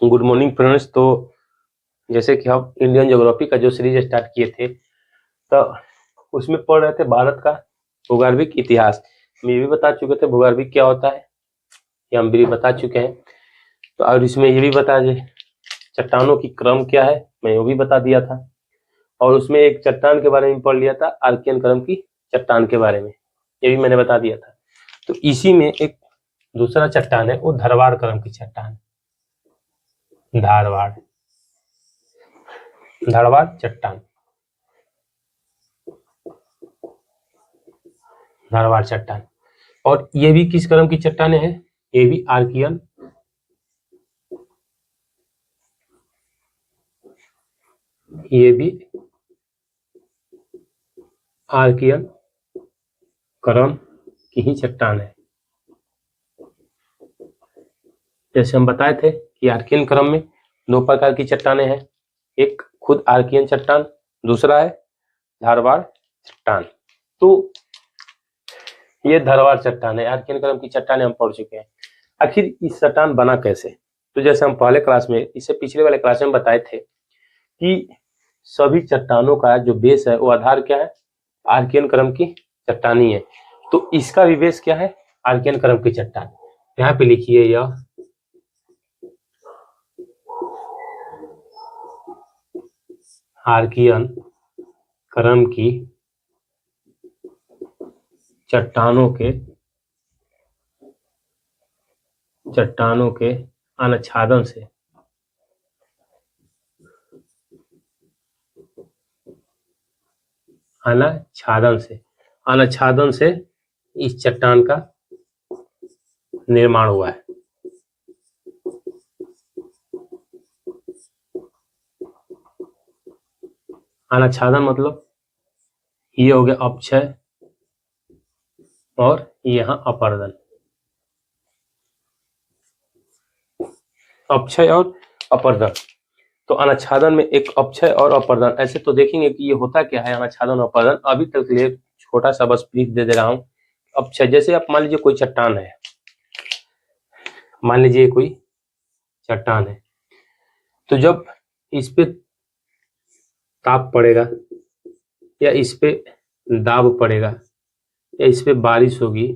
Good morning friends. तो जैसे कि हम इंडियन ज्योग्राफी का जो सीरीज स्टार्ट किए थे तो उसमें पढ़ रहे थे भारत का भूगर्भिक इतिहास। हम ये भी बता चुके थे भूगर्भिक क्या होता है, ये हम भी बता चुके हैं। तो और इसमें ये भी बता दिए चट्टानों की क्रम क्या है, मैं वो भी बता दिया था। और उसमें एक चट्टान के बारे में पढ़ लिया था, आर्कियन क्रम की चट्टान के बारे में, ये भी मैंने बता दिया था। तो इसी में एक दूसरा चट्टान है, वो धारवाड़ क्रम की चट्टान, धारवाड़ चट्टान, धारवाड़ चट्टान। और ये भी किस क्रम की चट्टाने हैं, ये भी आर्कियन, ये भी आर्कियन क्रम की ही चट्टान है। जैसे हम बताए थे कि आर्कियन क्रम में दो प्रकार की चट्टाने हैं, एक खुद आर्कियन चट्टान, दूसरा है धारवाड़ चट्टान। तो ये धारवाड़ चट्टान है, आर्कियन क्रम की चट्टाने हम पढ़ चुके हैं। आखिर इस चट्टान बना कैसे, तो जैसे हम पहले क्लास में, इससे पिछले वाले क्लास में बताए थे कि सभी चट्टानों का जो बेस है वो आधार क्या है, आर्कियन क्रम की चट्टानी है। तो इसका भी बेस क्या है, आर्कियन क्रम की चट्टान। यहाँ पे लिखिए यह आर्कियन क्रम की चट्टानों के अनाच्छादन से अनाच्छादन से इस चट्टान का निर्माण हुआ है। अनाच्छादन मतलब ये हो गया अपक्षय और यहाँ अपर्दन, अपक्षय और अपर्दन। तो अनाच्छादन में एक अपक्षय और अपर्दन, ऐसे तो देखेंगे कि ये होता क्या है अनाच्छादन और अपर्दन। अभी तक के लिए छोटा सा बस ब्रीफ दे रहा हूँ। अपक्षय, जैसे आप मान लीजिए कोई चट्टान है, मान लीजिए कोई चट्टान है, तो जब इस पे ताप पड़ेगा या इस पे दाब पड़ेगा या इस पे बारिश होगी,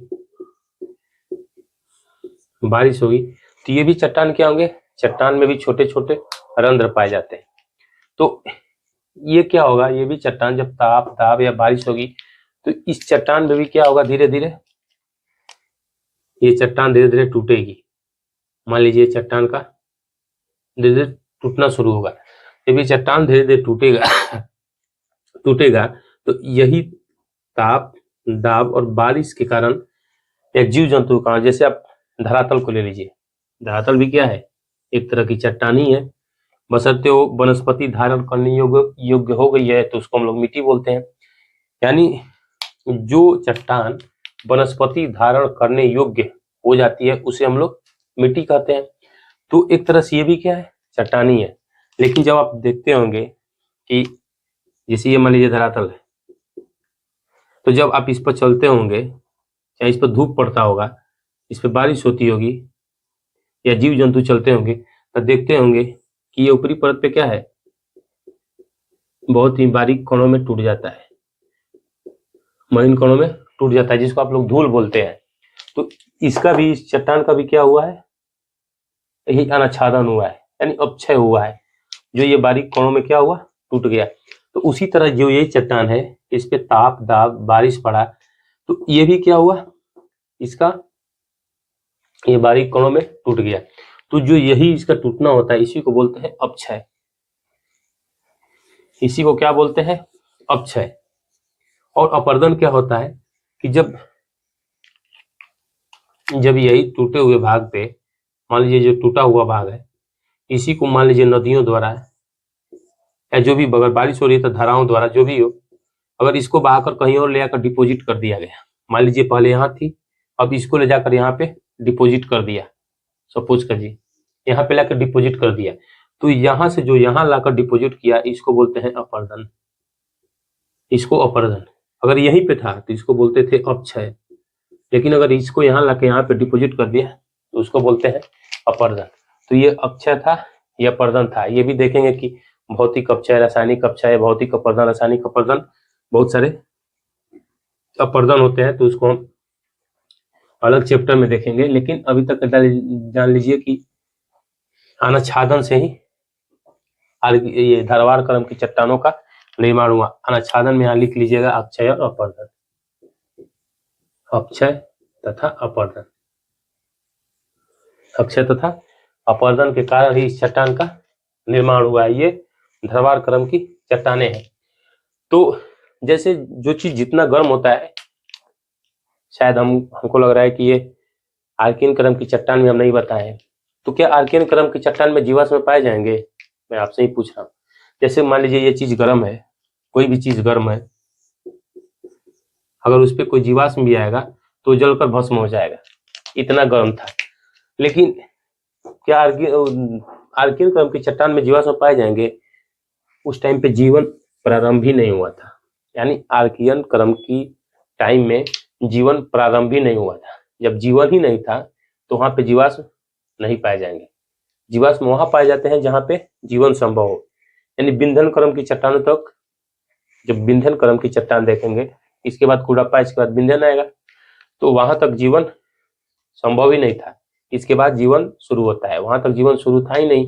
तो ये भी चट्टान क्या होंगे, चट्टान में भी छोटे छोटे रंध्र पाए जाते हैं। तो ये क्या होगा, ये भी चट्टान जब ताप दाब या बारिश होगी तो इस चट्टान में भी क्या होगा, धीरे धीरे ये चट्टान धीरे धीरे टूटेगी। मान लीजिए चट्टान का धीरे धीरे टूटना शुरू होगा, ये भी चट्टान धीरे धीरे टूटेगा। तो यही ताप दाब और बारिश के कारण एक जीव जंतु का, जैसे आप धरातल को ले लीजिए, धरातल भी क्या है, एक तरह की चट्टानी है, बशर्ते वो वनस्पति धारण करने योग्य हो गई है तो उसको हम लोग मिट्टी बोलते हैं। यानी जो चट्टान वनस्पति धारण करने योग्य हो जाती है उसे हम लोग मिट्टी कहते हैं। तो एक तरह से ये भी क्या है, चट्टानी है। लेकिन जब आप देखते होंगे कि जैसे ये मान लीजिए धरातल है, तो जब आप इस पर चलते होंगे, चाहे इस पर धूप पड़ता होगा, इस पर बारिश होती होगी या जीव जंतु चलते होंगे, तो देखते होंगे कि ये ऊपरी परत पे क्या है, बहुत ही बारीक कणों में टूट जाता है, महीन कणों में टूट जाता है, जिसको आप लोग धूल बोलते हैं। तो इसका भी, इस चट्टान का भी क्या हुआ है, यही अनाच्छादन हुआ है, यानी अपक्षय हुआ है। जो ये बारीक कणों में क्या हुआ, टूट गया। तो उसी तरह जो ये चट्टान है, इस पे ताप दाब बारिश पड़ा तो ये भी क्या हुआ, इसका ये बारीक कणों में टूट गया। तो जो यही इसका टूटना होता है, इसी को बोलते हैं अपक्षय। इसी को क्या बोलते हैं, अपक्षय। और अपर्दन क्या होता है कि जब यही टूटे हुए भाग पे, मान लीजिए जो टूटा हुआ भाग है, इसी को मान लीजिए नदियों द्वारा या जो भी, अगर बारिश हो रही है तो धाराओं द्वारा, जो भी हो, अगर इसको बहाकर कहीं और ले जाकर डिपोजिट कर दिया गया, मान लीजिए पहले यहाँ थी, अब इसको ले जाकर यहाँ पे डिपोजिट कर दिया, सपोज करिए यहाँ पे लाकर डिपोजिट कर दिया, तो यहाँ से जो यहाँ लाकर डिपोजिट किया इसको बोलते हैं अपर्दन, इसको अपर्दन। अगर यहीं पे था तो इसको बोलते थे अपक्षय, लेकिन अगर इसको यहाँ लाके यहाँ पे डिपोजिट कर दिया तो उसको बोलते हैं अपर्दन। तो ये अपक्षय था, यह अपर्दन था। ये भी देखेंगे कि भौतिक अपक्षय, रासायनिक अपक्षय, भौतिक अपर्दन, रासायनिक अपर्दन, बहुत सारे अपर्दन होते हैं, तो उसको हम अलग चैप्टर में देखेंगे। लेकिन अभी तक जान लीजिए कि अनाच्छादन से ही ये धारवाड़ क्रम की चट्टानों का निर्माण हुआ। अनाच्छादन में यहाँ लिख लीजिएगा अक्षय और अपर्दन, अक्षय तथा अपर्दन। अक्षय तथा अपर्दन के कारण ही इस चट्टान का निर्माण हुआ है। ये धारवाड़ क्रम की चट्टानें हैं। तो जैसे जो चीज जितना गर्म होता है, शायद हमको लग रहा है कि ये आर्कियन क्रम की चट्टान में हम नहीं बताए हैं, तो क्या आर्कियन क्रम की चट्टान में जीवाश्म पाए जाएंगे? मैं आपसे ही पूछ रहा हूँ। जैसे मान लीजिए ये चीज गर्म है, कोई भी चीज गर्म है, अगर उस पर कोई जीवाश्म भी आएगा तो जलकर भस्म हो जाएगा, इतना गर्म था। लेकिन क्या आर्कियन क्रम की चट्टान में जीवाश्म पाए जाएंगे? उस टाइम पे जीवन प्रारंभ ही नहीं हुआ था। यानी आर्कियन क्रम की टाइम में जीवन प्रारंभ ही नहीं हुआ था। जब जीवन ही नहीं था तो वहां पे जीवाश्म नहीं पाए जाएंगे। जीवाश्म वहां पाए जाते हैं जहां पे जीवन संभव हो। यानी विंधन क्रम की चट्टानों तक, जब विंधन क्रम की चट्टान देखेंगे, इसके बाद कुड़प्पा, इसके बाद विंधन आएगा, तो वहां तक जीवन संभव ही नहीं था। इसके बाद जीवन शुरू होता है, वहां तक जीवन शुरू था ही नहीं।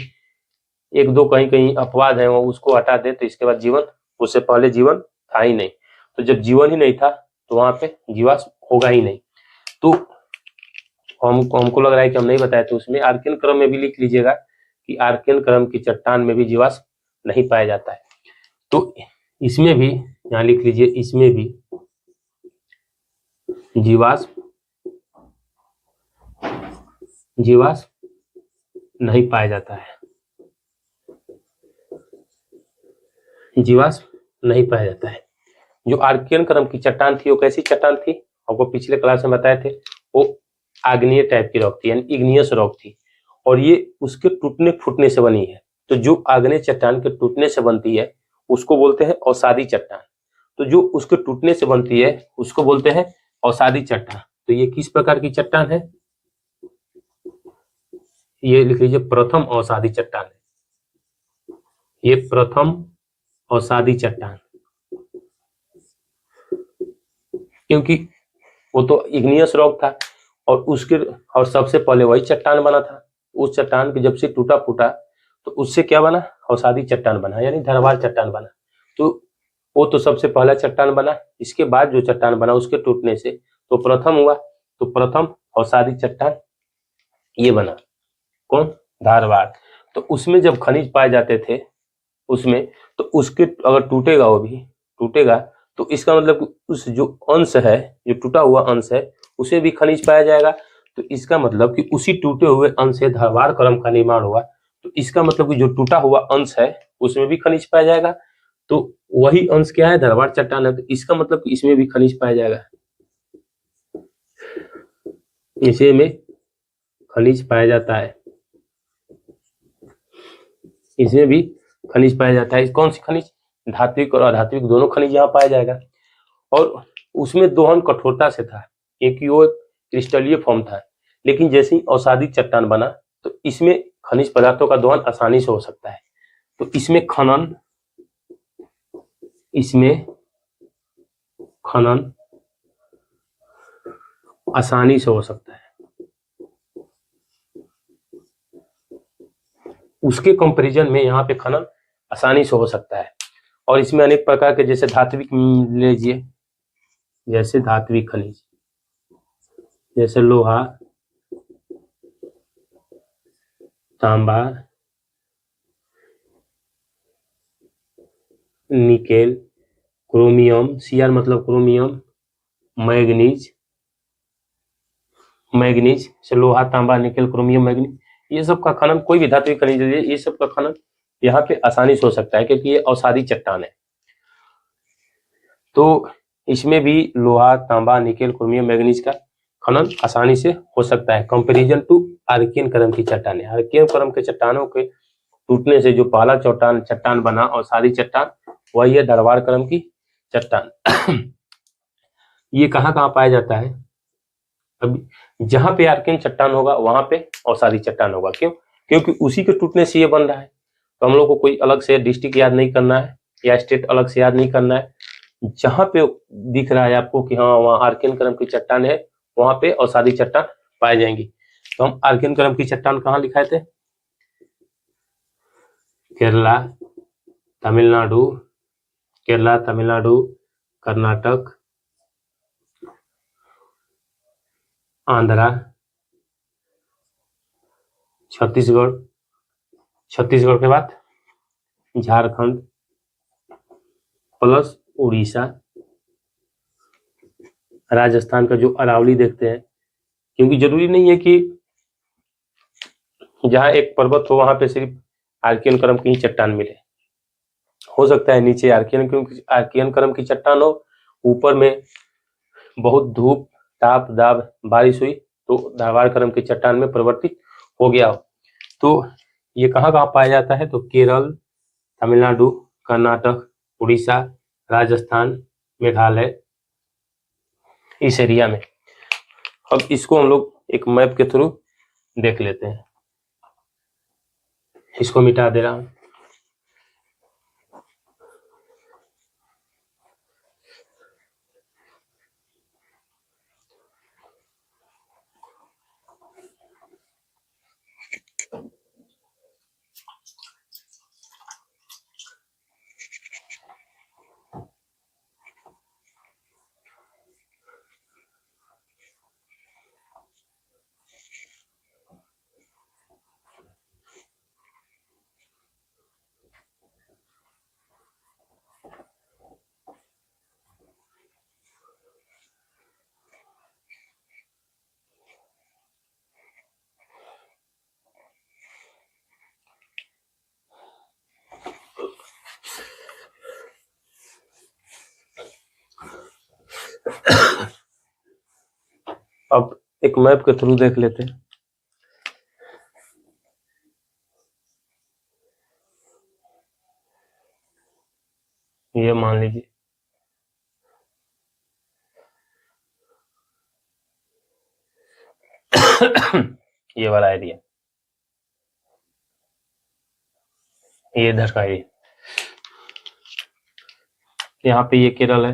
एक दो कहीं कहीं अपवाद है, वो उसको हटा दे तो इसके बाद जीवन, उससे पहले जीवन था ही नहीं। तो जब जीवन ही नहीं था तो वहां पे जीवाश्म होगा ही नहीं। तो हमको लग रहा है कि हम नहीं बताए, तो उसमें आर्कियन क्रम में भी लिख लीजिएगा कि आर्कियन क्रम की चट्टान में भी जीवाश्म नहीं पाया जाता है। तो इसमें भी यहाँ लिख लीजिए, इसमें भी जीवाश्म नहीं पाया जाता है, जीवाश्म नहीं पाया जाता है। जो आर्कियन क्रम की चट्टान थी वो कैसी चट्टान थी? आपको पिछले क्लास में बताए थे, वो आग्नेय टाइप की रॉक थी, यानी इग्नियस रॉक थी, और ये उसके टूटने फूटने से बनी है। तो जो आग्नेय चट्टान के टूटने से बनती है उसको बोलते हैं अवसादी चट्टान। तो जो उसके टूटने से बनती है उसको बोलते हैं अवसादी चट्टान। तो ये किस प्रकार की चट्टान है? ये लिख लीजिए, प्रथम अवसादी चट्टान है। ये प्रथम अवसादी चट्टान, क्योंकि वो तो इग्नियस रॉक था और सबसे पहले वही चट्टान बना था। उस चट्टान के जब से टूटा फूटा तो उससे क्या बना? अवसादी चट्टान बना, यानी धारवाड़ चट्टान बना। तो वो तो सबसे पहला चट्टान बना, इसके बाद जो चट्टान बना उसके टूटने से तो प्रथम हुआ, तो प्रथम अवसादी चट्टान ये बना। कौन? धारवाड़। तो उसमें जब खनिज पाए जाते थे उसमें, तो उसके अगर टूटेगा, वो भी टूटेगा, तो इसका मतलब उस जो अंश है, जो टूटा हुआ अंश है, उसे भी खनिज पाया जाएगा। तो इसका मतलब कि उसी टूटे हुए अंश से धारवाड़ क्रम का निर्माण हुआ। तो इसका मतलब कि जो टूटा हुआ अंश है उसमें भी खनिज पाया जाएगा। तो वही अंश क्या है? धारवाड़ चट्टान है। तो इसका मतलब कि इसमें भी खनिज पाया जाएगा, इसे में खनिज पाया जाता है, इसमें भी खनिज पाया जाता है। कौन सी खनिज? धात्विक और अधात्विक दोनों खनिज यहाँ पाया जाएगा। और उसमें दोहन कठोरता से था, क्योंकि वो क्रिस्टलीय फॉर्म था। लेकिन जैसे ही अवसादी चट्टान बना तो इसमें खनिज पदार्थों का दोहन आसानी से हो सकता है। तो इसमें खनन आसानी से हो सकता है। उसके कंपैरिजन में यहाँ पे खनन आसानी से हो सकता है। और इसमें अनेक प्रकार के, जैसे धात्विक लीजिए, जैसे धात्विक खनिज, जैसे लोहा, तांबा, निकेल, क्रोमियम, Cr मतलब क्रोमियम, मैग्नीज से लोहा, तांबा, निकेल, क्रोमियम, मैग्नीज, ये सब का खनन, कोई भी धात्विक खनिज ये सब का खनन यहाँ पे आसानी से हो सकता है, क्योंकि ये अवसादी चट्टान है। तो इसमें भी लोहा, तांबा, निकेल, क्रोमियम, मैग्नीज का खनन आसानी से हो सकता है, कंपेरिजन टू आर्कियन क्रम की चट्टानें। आर्कियन क्रम के चट्टानों के टूटने से जो पहला चट्टान बना अवसादी चट्टान, वही है धारवाड़ क्रम की चट्टान। ये कहाँ पाया जाता है? अब जहां पे आर्कियन चट्टान होगा वहां पे अवसादी चट्टान होगा। क्यों? क्योंकि उसी के टूटने से ये बन रहा है। तो हम लोग को कोई अलग से डिस्ट्रिक्ट याद नहीं करना है या स्टेट अलग से याद नहीं करना है। जहां पे दिख रहा है आपको कि हाँ वहाँ आर्कियन क्रम की चट्टान है, वहां पे अवसादी चट्टान पाई जाएंगी। तो हम आर्कियन क्रम की चट्टान कहाँ लिखाए थे? केरला, तमिलनाडु, केरला, तमिलनाडु, कर्नाटक, आंध्रा, छत्तीसगढ़, छत्तीसगढ़ के बाद झारखंड प्लस उड़ीसा, राजस्थान का जो अरावली देखते हैं, क्योंकि जरूरी नहीं है कि जहां एक पर्वत हो वहां पे सिर्फ आर्कियन क्रम की ही चट्टान मिले। हो सकता है नीचे आर्कियन क्रम की चट्टान हो, ऊपर में बहुत धूप, ताप, दाब, बारिश हुई तो धारवाड़ क्रम की चट्टान में परिवर्तित हो गया हो। तो ये कहाँ कहाँ पाया जाता है? तो केरल, तमिलनाडु, कर्नाटक, उड़ीसा, राजस्थान, मेघालय, इस एरिया में। अब इसको हम लोग एक मैप के थ्रू देख लेते हैं। इसको मिटा दे रहा हूं। अब एक मैप के थ्रू देख लेते हैं। ये मान लीजिए ये वाला एरिया, ये इधर का एरिया, यहाँ पे ये केरल है,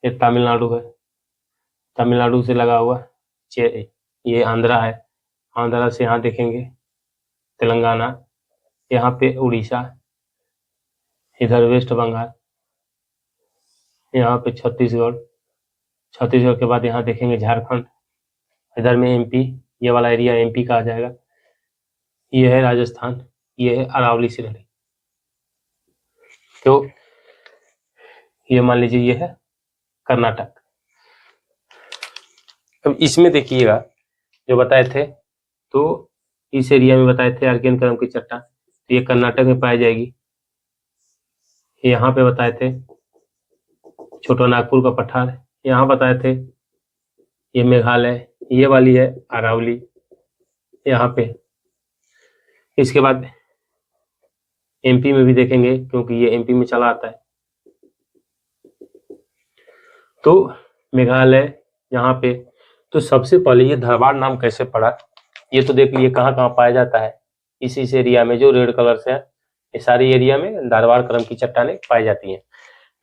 ये तमिलनाडु है, तमिलनाडु से लगा हुआ ये आंध्रा है, आंध्रा से यहाँ देखेंगे तेलंगाना, यहाँ पे उड़ीसा, इधर वेस्ट बंगाल, यहाँ पे छत्तीसगढ़, छत्तीसगढ़ के बाद यहाँ देखेंगे झारखंड, इधर में एमपी, ये वाला एरिया एमपी का आ जाएगा, ये है राजस्थान, ये है अरावली श्रेणी। तो ये मान लीजिए ये है कर्नाटक। अब इसमें देखिएगा जो बताए थे, तो इस एरिया में बताए थे आर्कियन क्रम की चट्टान, तो ये कर्नाटक में पाई जाएगी। यहाँ पे बताए थे छोटा नागपुर का पठार, यहाँ बताए थे ये मेघालय, ये वाली है अरावली यहाँ पे। इसके बाद एमपी में भी देखेंगे क्योंकि ये एमपी में चला आता है, तो मेघालय यहाँ पे। तो सबसे पहले ये धारवाड़ नाम कैसे पड़ा, ये तो देख लिए कहाँ कहाँ पाया जाता है। इस एरिया में जो रेड कलर से है, ये सारी एरिया में धारवाड़ क्रम की चट्टानें पाई जाती हैं।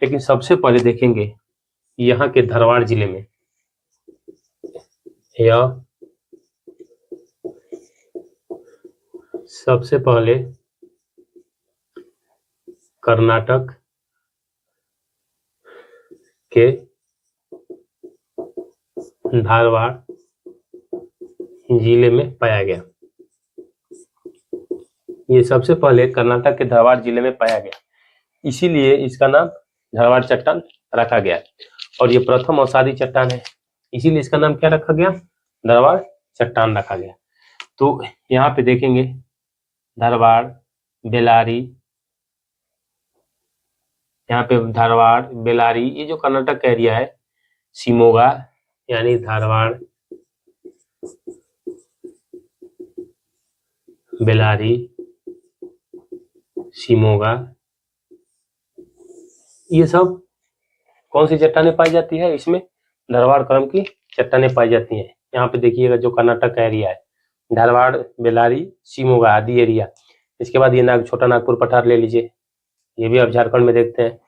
लेकिन सबसे पहले देखेंगे यहाँ के धारवाड़ जिले में, यह सबसे पहले कर्नाटक के धारवाड़ जिले में पाया गया। ये सबसे पहले कर्नाटक के धारवाड़ जिले में पाया गया, इसीलिए इसका नाम धारवाड़ चट्टान रखा गया। और ये प्रथम अवसादी चट्टान है, इसीलिए इसका नाम क्या रखा गया? धारवाड़ चट्टान रखा गया। तो यहाँ पे देखेंगे धारवाड़, बेलारी, यहाँ पे धारवाड़, बेलारी, ये जो कर्नाटक का एरिया है, शिमोगा यानी धारवाड़, बेलारी, शिमोगा, ये सब कौन सी चट्टानें पाई जाती है? इसमें धारवाड़ क्रम की चट्टानें पाई जाती हैं। यहाँ पे देखिएगा जो कर्नाटक का एरिया है, धारवाड़, बेलारी, शिमोगा आदि एरिया। इसके बाद ये छोटा नागपुर पठार ले लीजिए, ये भी आप झारखंड में देखते हैं,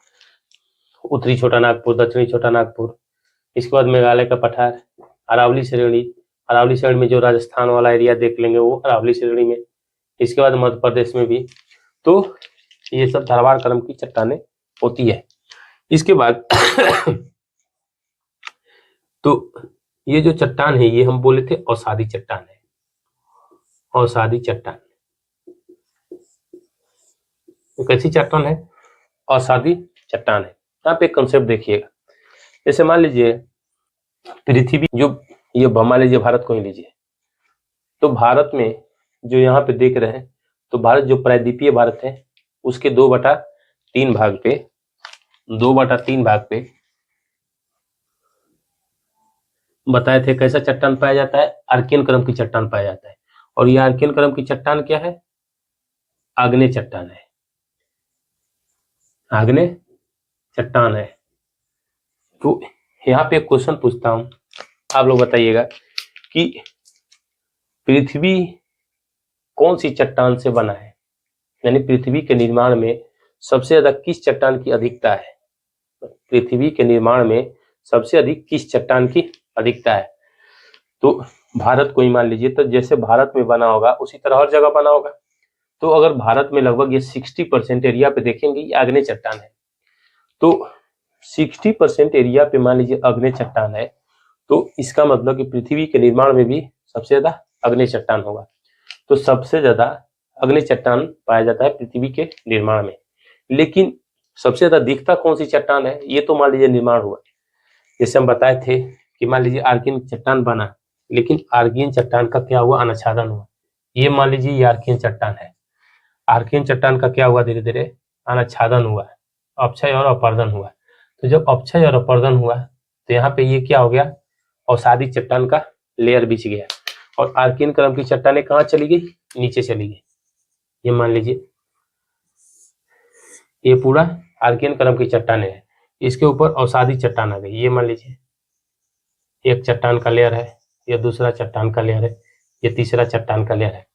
उत्तरी छोटा नागपुर, दक्षिणी छोटा नागपुर। इसके बाद मेघालय का पठार, अरावली श्रेणी, अरावली श्रेणी में जो राजस्थान वाला एरिया देख लेंगे वो अरावली श्रेणी में। इसके बाद मध्य प्रदेश में भी। तो ये सब धारवाड़ क्रम की चट्टानें होती है। इसके बाद तो ये जो चट्टान है ये हम बोले थे अवसादी चट्टान है, अवसादी चट्टान। कैसी चट्टान है? अवसादी चट्टान है। यहाँ पे कंसेप्ट देखिएगा, जैसे मान लीजिए पृथ्वी जो ये मान लीजिए भारत को ही लीजिए, तो भारत में जो यहाँ पे देख रहे हैं, तो भारत जो प्रायद्वीपीय भारत है उसके 2/3 भाग पे, 2/3 भाग पे बताए थे कैसा चट्टान पाया जाता है, आर्कियन क्रम की चट्टान पाया जाता है। और ये आर्कियन क्रम की चट्टान क्या है? आग्नेय चट्टान है, आग्नेय चट्टान है। तो यहाँ पे एक क्वेश्चन पूछता हूं, आप लोग बताइएगा कि पृथ्वी कौन सी चट्टान से बना है, यानी पृथ्वी के निर्माण में सबसे ज्यादा किस चट्टान की अधिकता है? पृथ्वी के निर्माण में सबसे अधिक किस चट्टान की अधिकता है? तो भारत को ही मान लीजिए, तो जैसे भारत में बना होगा उसी तरह हर जगह बना होगा। तो अगर भारत में लगभग ये 60% एरिया पे देखेंगे ये आग्नेय चट्टान है, तो 60% एरिया पे मान लीजिए आग्नेय चट्टान है, तो इसका मतलब कि पृथ्वी के निर्माण में भी सबसे ज्यादा आग्नेय चट्टान होगा। तो सबसे ज्यादा आग्नेय चट्टान पाया जाता है पृथ्वी के निर्माण में। लेकिन सबसे ज्यादा दिखता कौन सी चट्टान है? ये तो मान लीजिए निर्माण हुआ, जैसे हम बताए थे कि मान लीजिए आर्कियन चट्टान बना, लेकिन आर्कियन चट्टान का क्या हुआ? अनाच्छादन हुआ। ये मान लीजिए ये आर्कियन चट्टान है, आर्कियन चट्टान का क्या हुआ? धीरे धीरे अनाच्छादन हुआ, अपक्षय और अपर्दन हुआ। तो जब अपक्षय और अपर्दन हुआ तो यहाँ पे ये क्या हो गया? अवसादी चट्टान का लेयर बिछ गया, और आर्कियन क्रम की चट्टानें कहाँ चली गई? नीचे चली गई। ये मान लीजिए ये पूरा आर्कियन क्रम की चट्टानें है, इसके ऊपर अवसादी चट्टान आ गई। ये मान लीजिए एक चट्टान का लेयर है, ये दूसरा चट्टान का लेयर है, ये तीसरा चट्टान का लेयर है।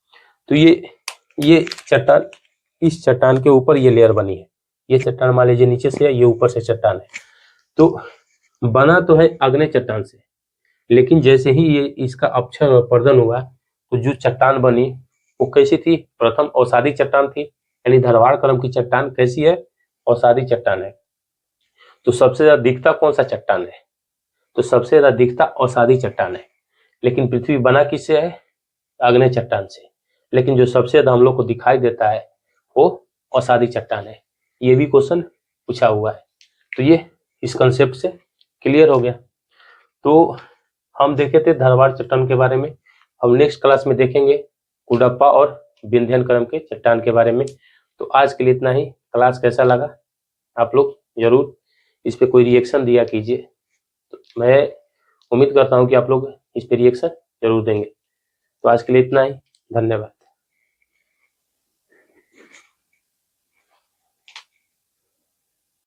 तो ये चट्टान, इस चट्टान के ऊपर ये लेयर बनी है। ये चट्टान मान लीजिए नीचे से है, ये ऊपर से चट्टान है। तो बना तो है आग्नेय चट्टान से, लेकिन जैसे ही ये इसका अपक्षय और अपर्दन हुआ तो जो चट्टान बनी वो कैसी थी? प्रथम अवसादी चट्टान थी, यानी धारवाड़ क्रम की चट्टान कैसी है? अवसादी चट्टान है। तो सबसे ज्यादा दिखता कौन सा चट्टान है? तो सबसे ज्यादा दिखता अवसादी चट्टान है। लेकिन पृथ्वी बना किससे है? आग्नेय चट्टान से। लेकिन जो सबसे ज्यादा हम लोग को दिखाई देता है वो अवसादी चट्टान है। ये भी क्वेश्चन पूछा हुआ है। तो ये इस कंसेप्ट से क्लियर हो गया। तो हम देखे थे धारवाड़ चट्टान के बारे में। हम नेक्स्ट क्लास में देखेंगे कुडप्पा और विंध्यन क्रम के चट्टान के बारे में। तो आज के लिए इतना ही। क्लास कैसा लगा आप लोग जरूर इस पे कोई रिएक्शन दिया कीजिए। तो मैं उम्मीद करता हूँ कि आप लोग इस पे रिएक्शन जरूर देंगे। तो आज के लिए इतना ही, धन्यवाद।